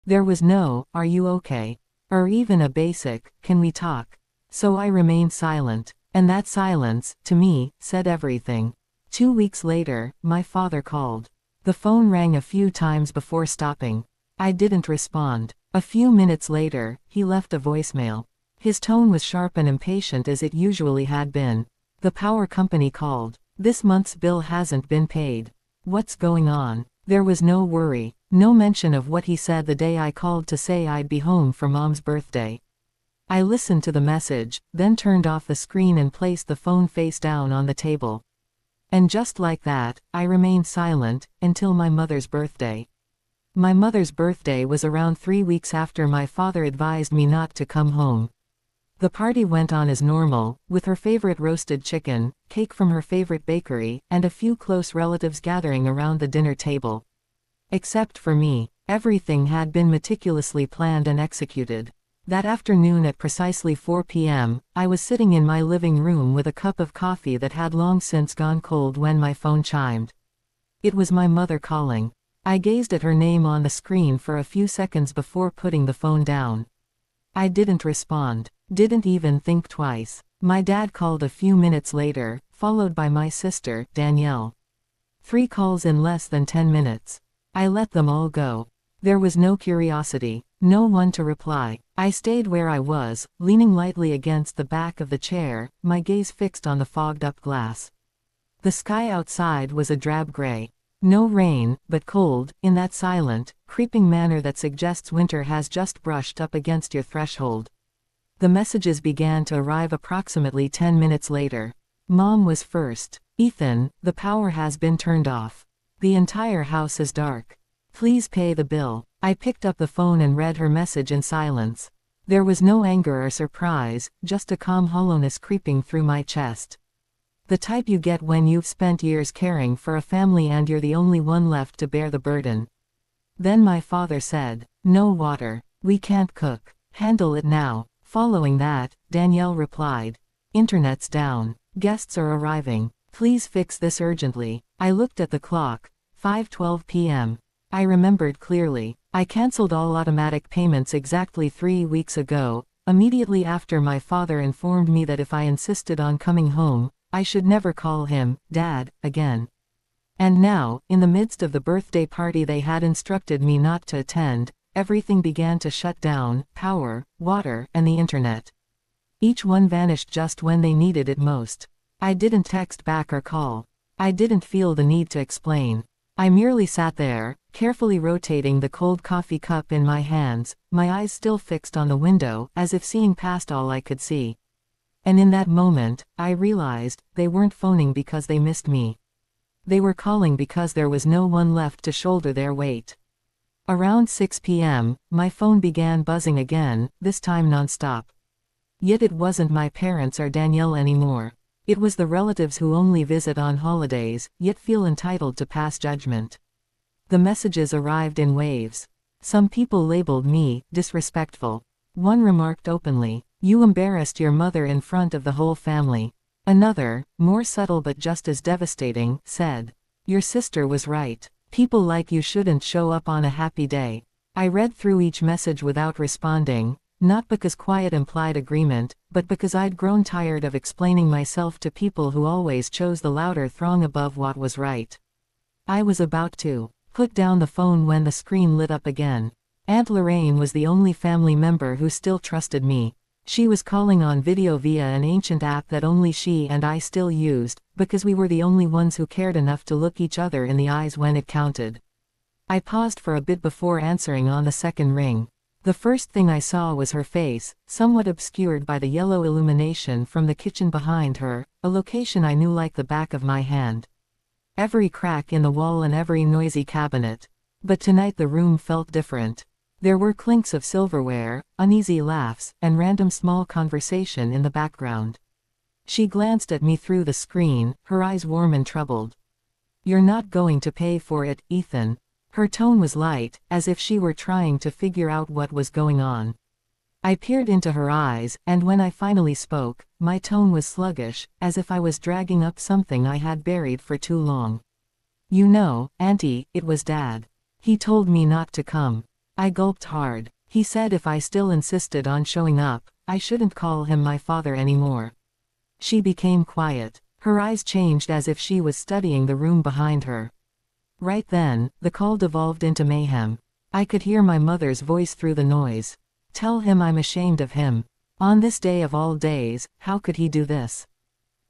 There was no, "Are you okay?" or even a basic, "Can we talk?" So I remained silent. And that silence, to me, said everything. 2 weeks later, my father called. The phone rang a few times before stopping. I didn't respond. A few minutes later, he left a voicemail. His tone was sharp and impatient as it usually had been. "The power company called. This month's bill hasn't been paid. What's going on?" There was no worry, no mention of what he said the day I called to say I'd be home for Mom's birthday. I listened to the message, then turned off the screen and placed the phone face down on the table. And just like that, I remained silent, until my mother's birthday. My mother's birthday was around 3 weeks after my father advised me not to come home. The party went on as normal, with her favorite roasted chicken, cake from her favorite bakery, and a few close relatives gathering around the dinner table. Except for me, everything had been meticulously planned and executed. That afternoon at precisely 4 p.m., I was sitting in my living room with a cup of coffee that had long since gone cold when my phone chimed. It was my mother calling. I gazed at her name on the screen for a few seconds before putting the phone down. I didn't respond. Didn't even think twice. My dad called a few minutes later, followed by my sister, Danielle. 3 calls in less than 10 minutes. I let them all go. There was no curiosity, no one to reply. I stayed where I was, leaning lightly against the back of the chair, my gaze fixed on the fogged-up glass. The sky outside was a drab gray. No rain, but cold, in that silent, creeping manner that suggests winter has just brushed up against your threshold. The messages began to arrive approximately 10 minutes later. Mom was first. "Ethan, the power has been turned off. The entire house is dark. Please pay the bill." I picked up the phone and read her message in silence. There was no anger or surprise, just a calm hollowness creeping through my chest. The type you get when you've spent years caring for a family and you're the only one left to bear the burden. Then my father said, "No water. We can't cook. Handle it now." Following that, Danielle replied, "Internet's down. Guests are arriving. Please fix this urgently." I looked at the clock. 5:12 p.m. I remembered clearly. I canceled all automatic payments exactly 3 weeks ago, immediately after my father informed me that if I insisted on coming home, I should never call him Dad again. And now, in the midst of the birthday party they had instructed me not to attend, everything began to shut down: power, water, and the internet. Each one vanished just when they needed it most. I didn't text back or call. I didn't feel the need to explain. I merely sat there, carefully rotating the cold coffee cup in my hands, my eyes still fixed on the window, as if seeing past all I could see. And in that moment, I realized, they weren't phoning because they missed me. They were calling because there was no one left to shoulder their weight. Around 6 p.m., my phone began buzzing again, this time non-stop. Yet it wasn't my parents or Danielle anymore. It was the relatives who only visit on holidays, yet feel entitled to pass judgment. The messages arrived in waves. Some people labeled me disrespectful. One remarked openly, "You embarrassed your mother in front of the whole family." Another, more subtle but just as devastating, said, "Your sister was right. People like you shouldn't show up on a happy day." I read through each message without responding, not because quiet implied agreement, but because I'd grown tired of explaining myself to people who always chose the louder throng above what was right. I was about to put down the phone when the screen lit up again. Aunt Lorraine was the only family member who still trusted me. She was calling on video via an ancient app that only she and I still used, because we were the only ones who cared enough to look each other in the eyes when it counted. I paused for a bit before answering on the second ring. The first thing I saw was her face, somewhat obscured by the yellow illumination from the kitchen behind her, a location I knew like the back of my hand. Every crack in the wall and every noisy cabinet. But tonight the room felt different. There were clinks of silverware, uneasy laughs, and random small conversation in the background. She glanced at me through the screen, her eyes warm and troubled. "You're not going to pay for it, Ethan." Her tone was light, as if she were trying to figure out what was going on. I peered into her eyes, and when I finally spoke, my tone was sluggish, as if I was dragging up something I had buried for too long. "You know, Auntie, it was Dad. He told me not to come." I gulped hard. He said if I still insisted on showing up, I shouldn't call him my father anymore. She became quiet. Her eyes changed as if she was studying the room behind her. Right then, the call devolved into mayhem. I could hear my mother's voice through the noise. Tell him I'm ashamed of him. On this day of all days, how could he do this?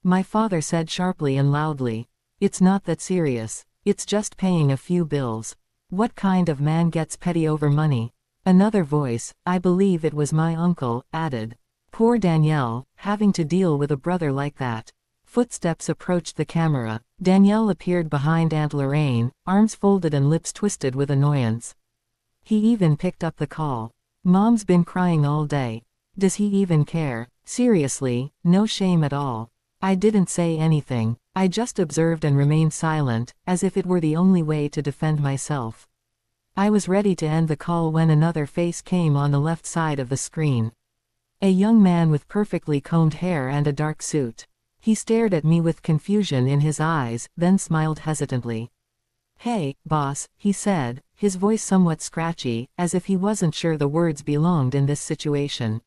My father said sharply and loudly. It's not that serious. It's just paying a few bills. What kind of man gets petty over money? Another voice, I believe it was my uncle, added. Poor Danielle, having to deal with a brother like that. Footsteps approached the camera. Danielle appeared behind Aunt Lorraine, arms folded and lips twisted with annoyance. He even picked up the call. Mom's been crying all day. Does he even care? Seriously, no shame at all. I didn't say anything. I just observed and remained silent, as if it were the only way to defend myself. I was ready to end the call when another face came on the left side of the screen. A young man with perfectly combed hair and a dark suit. He stared at me with confusion in his eyes, then smiled hesitantly. Hey, boss, he said, his voice somewhat scratchy, as if he wasn't sure the words belonged in this situation.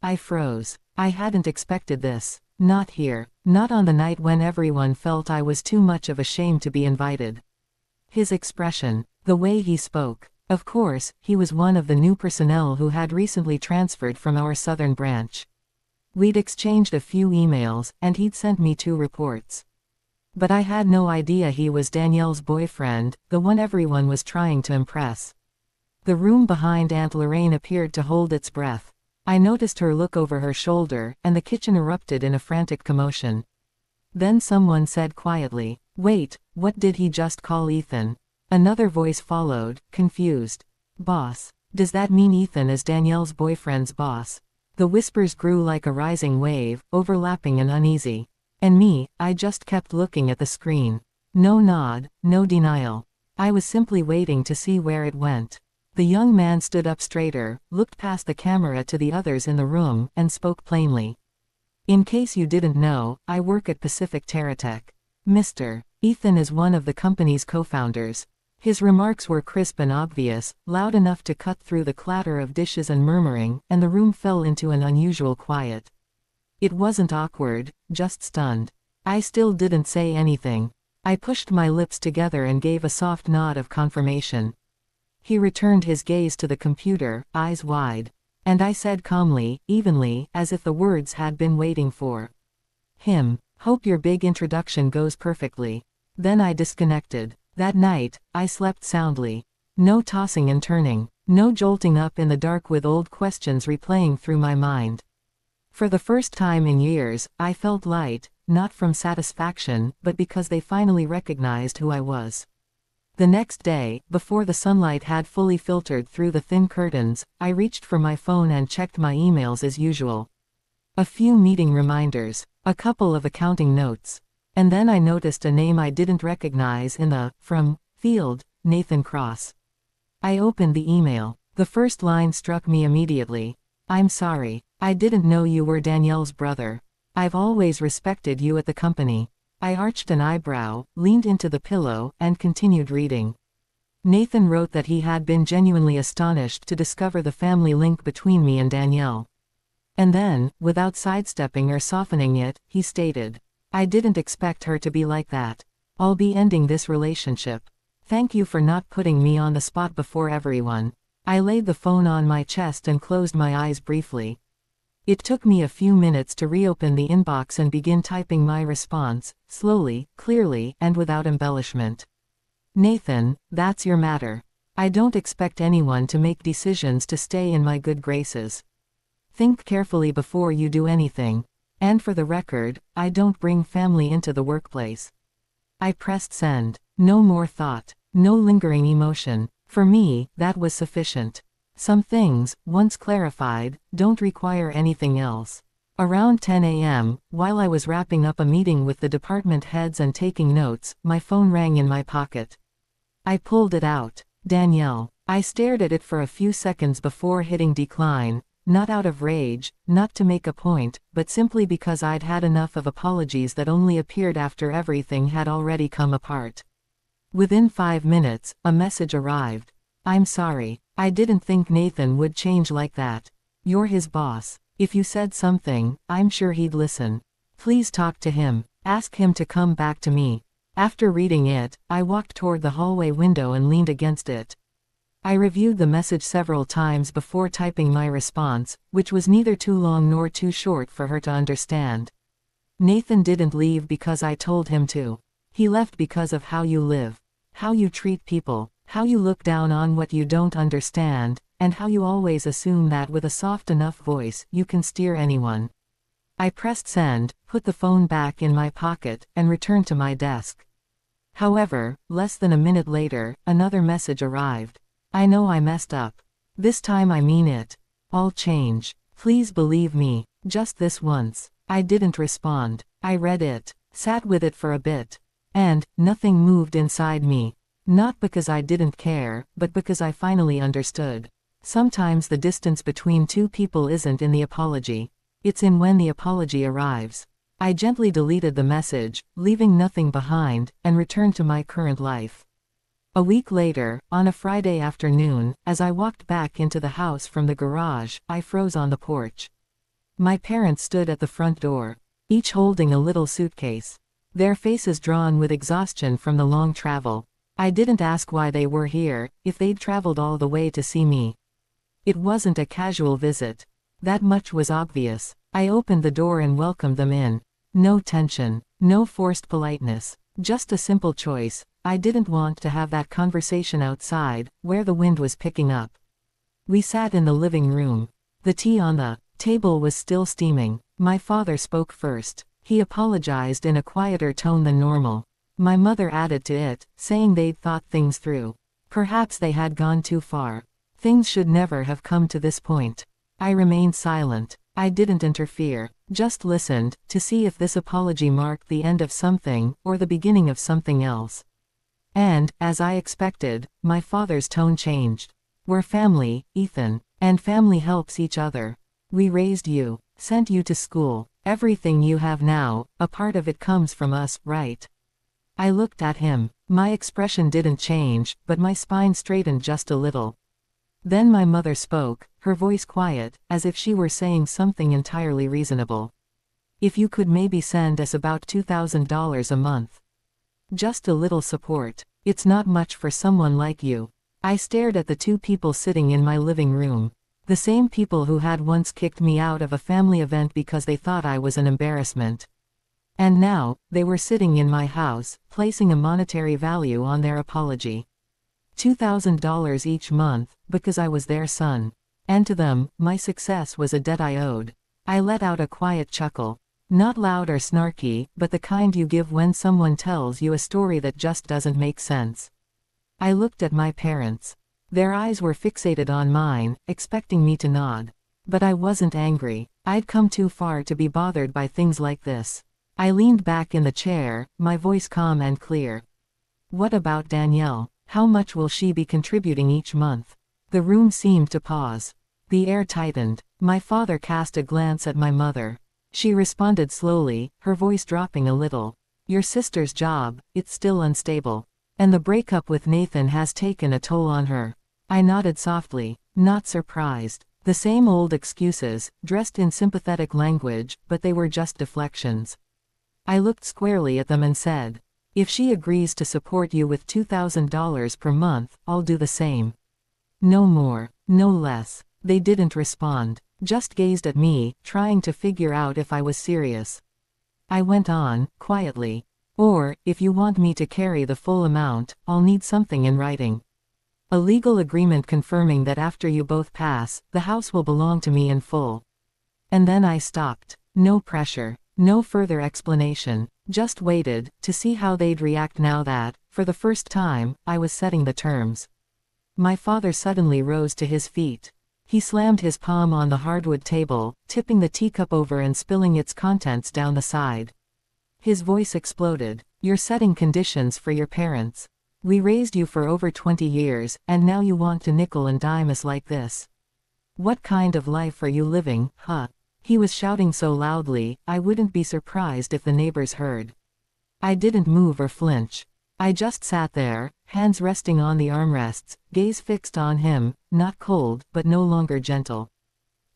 I froze. I hadn't expected this. Not here. Not on the night when everyone felt I was too much of a shame to be invited. His expression, the way he spoke. Of course, he was one of the new personnel who had recently transferred from our southern branch. We'd exchanged a few emails, and he'd sent me 2 reports. But I had no idea he was Danielle's boyfriend, the one everyone was trying to impress. The room behind Aunt Lorraine appeared to hold its breath. I noticed her look over her shoulder, and the kitchen erupted in a frantic commotion. Then someone said quietly, "Wait, what did he just call Ethan?" Another voice followed, confused. "Boss. Does that mean Ethan is Danielle's boyfriend's boss?" The whispers grew like a rising wave, overlapping and uneasy. And me, I just kept looking at the screen. No nod, no denial. I was simply waiting to see where it went. The young man stood up straighter, looked past the camera to the others in the room, and spoke plainly. "In case you didn't know, I work at Pacific Terratech. Mr. Ethan is one of the company's co-founders." His remarks were crisp and obvious, loud enough to cut through the clatter of dishes and murmuring, and the room fell into an unusual quiet. It wasn't awkward, just stunned. I still didn't say anything. I pushed my lips together and gave a soft nod of confirmation. He returned his gaze to the computer, eyes wide. And I said calmly, evenly, as if the words had been waiting for him, "Hope your big introduction goes perfectly." Then I disconnected. That night, I slept soundly. No tossing and turning. No jolting up in the dark with old questions replaying through my mind. For the first time in years, I felt light, not from satisfaction, but because they finally recognized who I was. The next day, before the sunlight had fully filtered through the thin curtains, I reached for my phone and checked my emails as usual. A few meeting reminders, a couple of accounting notes. And then I noticed a name I didn't recognize in the "from" field, Nathan Cross. I opened the email. The first line struck me immediately. "I'm sorry. I didn't know you were Danielle's brother. I've always respected you at the company." I arched an eyebrow, leaned into the pillow, and continued reading. Nathan wrote that he had been genuinely astonished to discover the family link between me and Danielle. And then, without sidestepping or softening it, he stated, "I didn't expect her to be like that. I'll be ending this relationship. Thank you for not putting me on the spot before everyone." I laid the phone on my chest and closed my eyes briefly. It took me a few minutes to reopen the inbox and begin typing my response, slowly, clearly, and without embellishment. "Nathan, that's your matter. I don't expect anyone to make decisions to stay in my good graces. Think carefully before you do anything. And for the record, I don't bring family into the workplace." I pressed send. No more thought. No lingering emotion. For me, that was sufficient. Some things, once clarified, don't require anything else. Around 10 a.m., while I was wrapping up a meeting with the department heads and taking notes, my phone rang in my pocket. I pulled it out. Danielle. I stared at it for a few seconds before hitting decline. Not out of rage, not to make a point, but simply because I'd had enough of apologies that only appeared after everything had already come apart. Within 5 minutes, a message arrived. "I'm sorry. I didn't think Nathan would change like that. You're his boss. If you said something, I'm sure he'd listen. Please talk to him. Ask him to come back to me. After reading it, I walked toward the hallway window and leaned against it. I reviewed the message several times before typing my response, which was neither too long nor too short for her to understand. Nathan didn't leave because I told him to. He left because of how you live. How you treat people. How you look down on what you don't understand, and how you always assume that with a soft enough voice you can steer anyone. I pressed send, put the phone back in my pocket, and returned to my desk. However, less than a minute later, another message arrived. I know I messed up. This time I mean it. I'll change. Please believe me, just this once. I didn't respond. I read it, sat with it for a bit. And, nothing moved inside me. Not because I didn't care, but because I finally understood. Sometimes the distance between two people isn't in the apology. It's in when the apology arrives. I gently deleted the message, leaving nothing behind, and returned to my current life. A week later, on a Friday afternoon, as I walked back into the house from the garage, I froze on the porch. My parents stood at the front door, each holding a little suitcase. Their faces drawn with exhaustion from the long travel. I didn't ask why they were here, if they'd traveled all the way to see me. It wasn't a casual visit. That much was obvious. I opened the door and welcomed them in. No tension, no forced politeness, just a simple choice. I didn't want to have that conversation outside, where the wind was picking up. We sat in the living room. The tea on the table was still steaming. My father spoke first. He apologized in a quieter tone than normal. My mother added to it, saying they'd thought things through. Perhaps they had gone too far. Things should never have come to this point. I remained silent. I didn't interfere, just listened, to see if this apology marked the end of something, or the beginning of something else. And, as I expected, my father's tone changed. We're family, Ethan, and family helps each other. We raised you, sent you to school. Everything you have now, a part of it comes from us, right? I looked at him. My expression didn't change, but my spine straightened just a little. Then my mother spoke, her voice quiet, as if she were saying something entirely reasonable. If you could maybe send us about $2,000 a month. Just a little support. It's not much for someone like you. I stared at the two people sitting in my living room. The same people who had once kicked me out of a family event because they thought I was an embarrassment. And now, they were sitting in my house, placing a monetary value on their apology. $2,000 each month, because I was their son. And to them, my success was a debt I owed. I let out a quiet chuckle. Not loud or snarky, but the kind you give when someone tells you a story that just doesn't make sense. I looked at my parents. Their eyes were fixated on mine, expecting me to nod. But I wasn't angry. I'd come too far to be bothered by things like this. I leaned back in the chair, my voice calm and clear. What about Danielle? How much will she be contributing each month? The room seemed to pause. The air tightened. My father cast a glance at my mother. She responded slowly, her voice dropping a little. Your sister's job, it's still unstable. And the breakup with Nathan has taken a toll on her. I nodded softly, not surprised. The same old excuses, dressed in sympathetic language, but they were just deflections. I looked squarely at them and said, if she agrees to support you with $2,000 per month, I'll do the same. No more, no less. They didn't respond, just gazed at me, trying to figure out if I was serious. I went on, quietly. Or, if you want me to carry the full amount, I'll need something in writing. A legal agreement confirming that after you both pass, the house will belong to me in full. And then I stopped. No pressure, no further explanation, just waited, to see how they'd react now that, for the first time, I was setting the terms. My father suddenly rose to his feet. He slammed his palm on the hardwood table, tipping the teacup over and spilling its contents down the side. His voice exploded. You're setting conditions for your parents. We raised you for over 20 years, and now you want to nickel and dime us like this. What kind of life are you living, huh? He was shouting so loudly, I wouldn't be surprised if the neighbors heard. I didn't move or flinch. I just sat there, hands resting on the armrests, gaze fixed on him, not cold, but no longer gentle.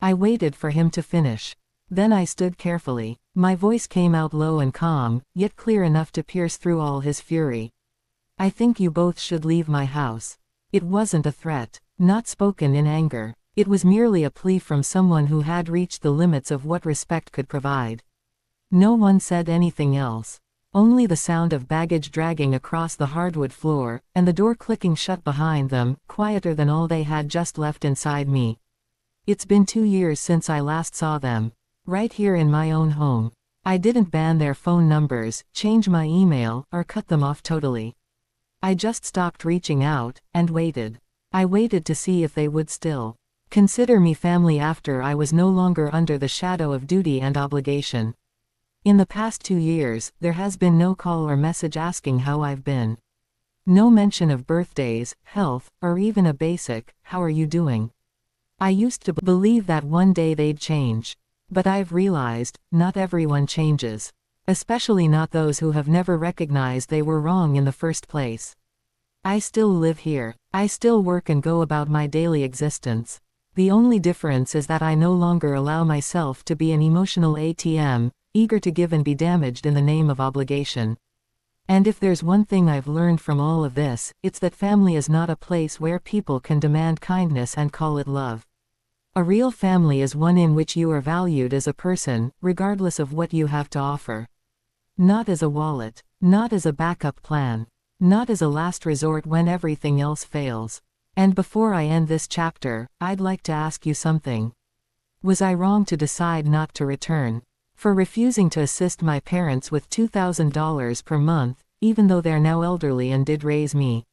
I waited for him to finish. Then I stood carefully. My voice came out low and calm, yet clear enough to pierce through all his fury. I think you both should leave my house. It wasn't a threat, not spoken in anger. It was merely a plea from someone who had reached the limits of what respect could provide. No one said anything else. Only the sound of baggage dragging across the hardwood floor, and the door clicking shut behind them, quieter than all they had just left inside me. It's been 2 years since I last saw them. Right here in my own home. I didn't ban their phone numbers, change my email, or cut them off totally. I just stopped reaching out, and waited. I waited to see if they would still consider me family after I was no longer under the shadow of duty and obligation. In the past 2 years, there has been no call or message asking how I've been. No mention of birthdays, health, or even a basic, "How are you doing?" I used to believe that one day they'd change. But I've realized, not everyone changes. Especially not those who have never recognized they were wrong in the first place. I still live here. I still work and go about my daily existence. The only difference is that I no longer allow myself to be an emotional ATM, eager to give and be damaged in the name of obligation. And if there's one thing I've learned from all of this, it's that family is not a place where people can demand kindness and call it love. A real family is one in which you are valued as a person, regardless of what you have to offer. Not as a wallet. Not as a backup plan. Not as a last resort when everything else fails. And before I end this chapter, I'd like to ask you something. Was I wrong to decide not to return? For refusing to assist my parents with $2,000 per month, even though they're now elderly and did raise me?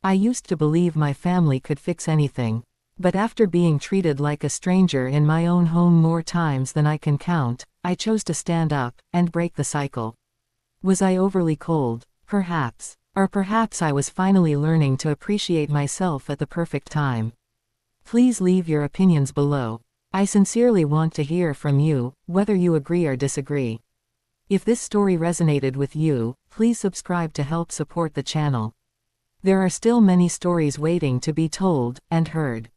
I used to believe my family could fix anything. But after being treated like a stranger in my own home more times than I can count, I chose to stand up and break the cycle. Was I overly cold? Perhaps. Or perhaps I was finally learning to appreciate myself at the perfect time. Please leave your opinions below. I sincerely want to hear from you, whether you agree or disagree. If this story resonated with you, please subscribe to help support the channel. There are still many stories waiting to be told and heard.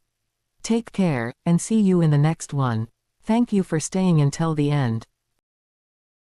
Take care, and see you in the next one. Thank you for staying until the end.